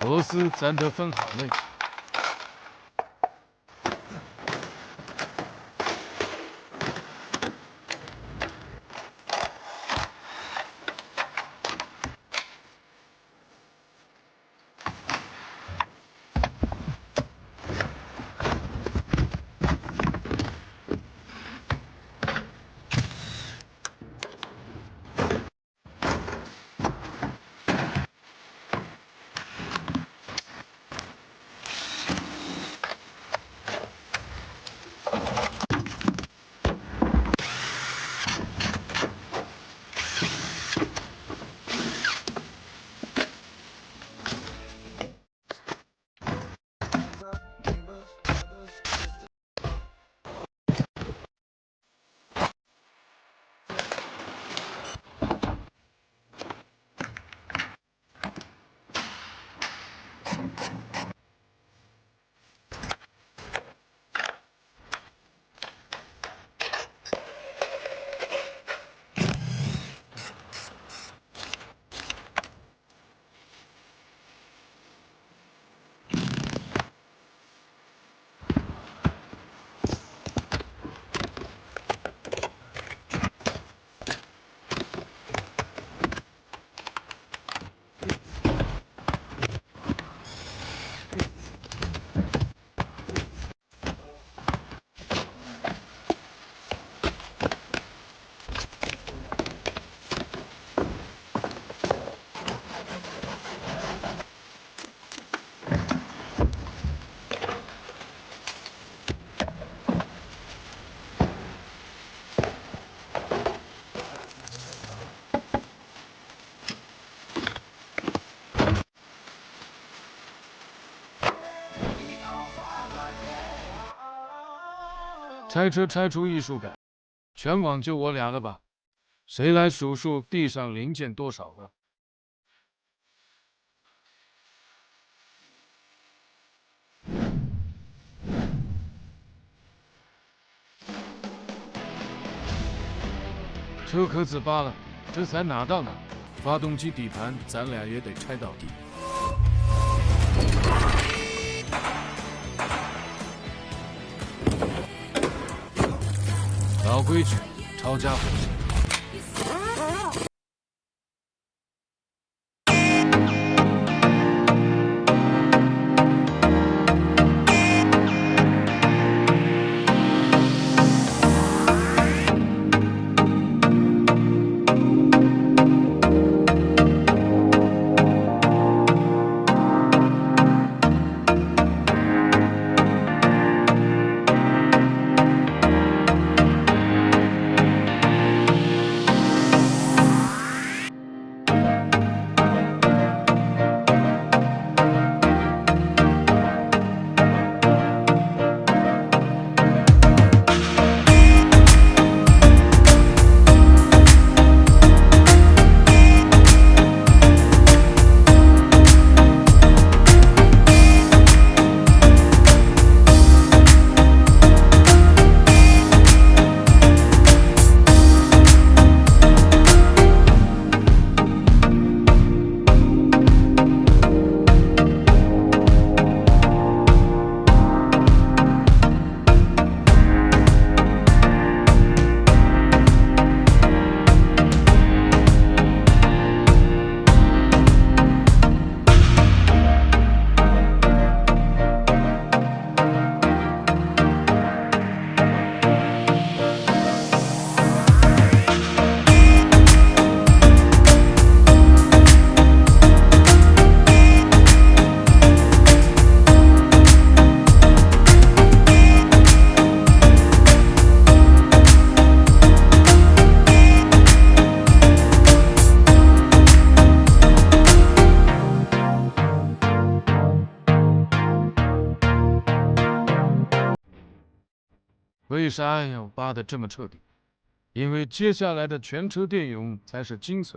俄罗斯占得分好内。拆车拆出艺术感，全网就我俩了吧？谁来数数地上零件多少个？车壳子扒了，这才拿到呢。发动机底盘咱俩也得拆到底。老规矩，抄家伙计。为啥要扒得这么彻底？因为接下来的全车电泳才是精髓，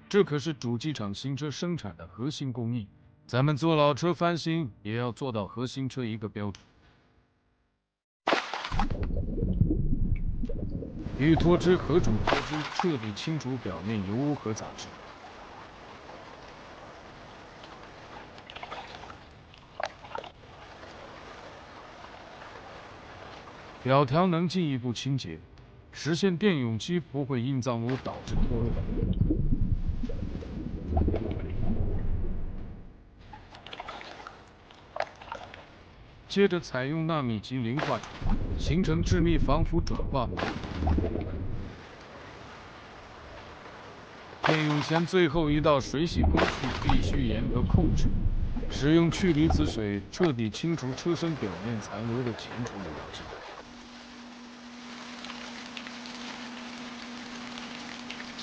这可是主机厂新车生产的核心工艺。咱们做老车翻新，也要做到和新车一个标准。与拖车合种脱脂，彻底清除表面油污和杂质。表条能进一步清洁，实现电泳机不会因脏污导致脱落。接着采用纳米级磷化锭，形成致密防腐转化膜。电泳前最后一道水洗工序必须严格控制，使用去离子水彻底清除车身表面残留的前虫油脂。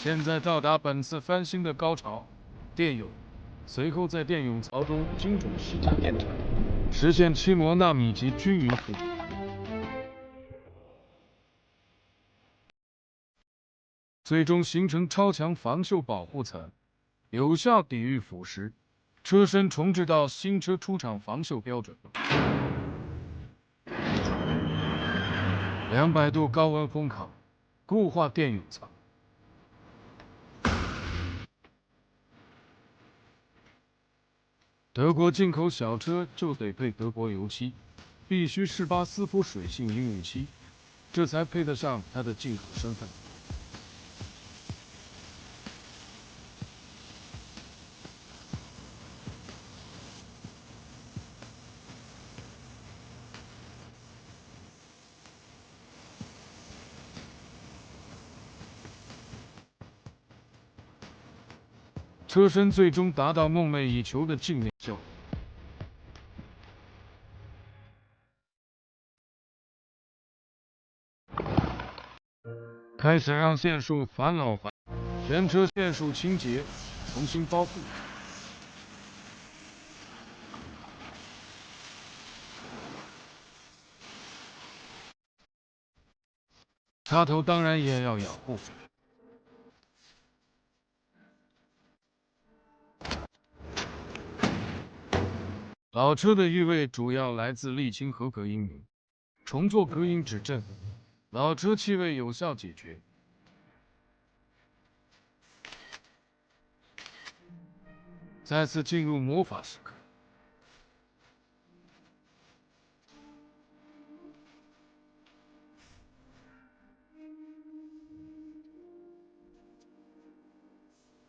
现在到达本次翻新的高潮，电泳。随后在电泳槽中精准施加电场，实现漆膜纳米级均匀处理。最终形成超强防锈保护层，有效抵御腐蚀，车身重置到新车出厂防锈标准。200度高温烘烤，固化电泳槽。德国进口小车就得配德国油漆，必须是巴斯夫水性应用漆，这才配得上它的进口身份。车身最终达到梦寐以求的静电效果。开始让线束返老还，全车线束清洁，重新包覆。插头当然也要养护。老车的异味主要来自沥青和隔音棉，重做隔音指正，老车气味有效解决。再次进入魔法时刻。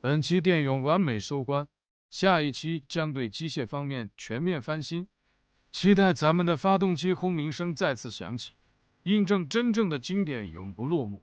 本期电影完美收官，下一期将对机械方面全面翻新，期待咱们的发动机轰鸣声再次响起，印证真正的经典永不落幕。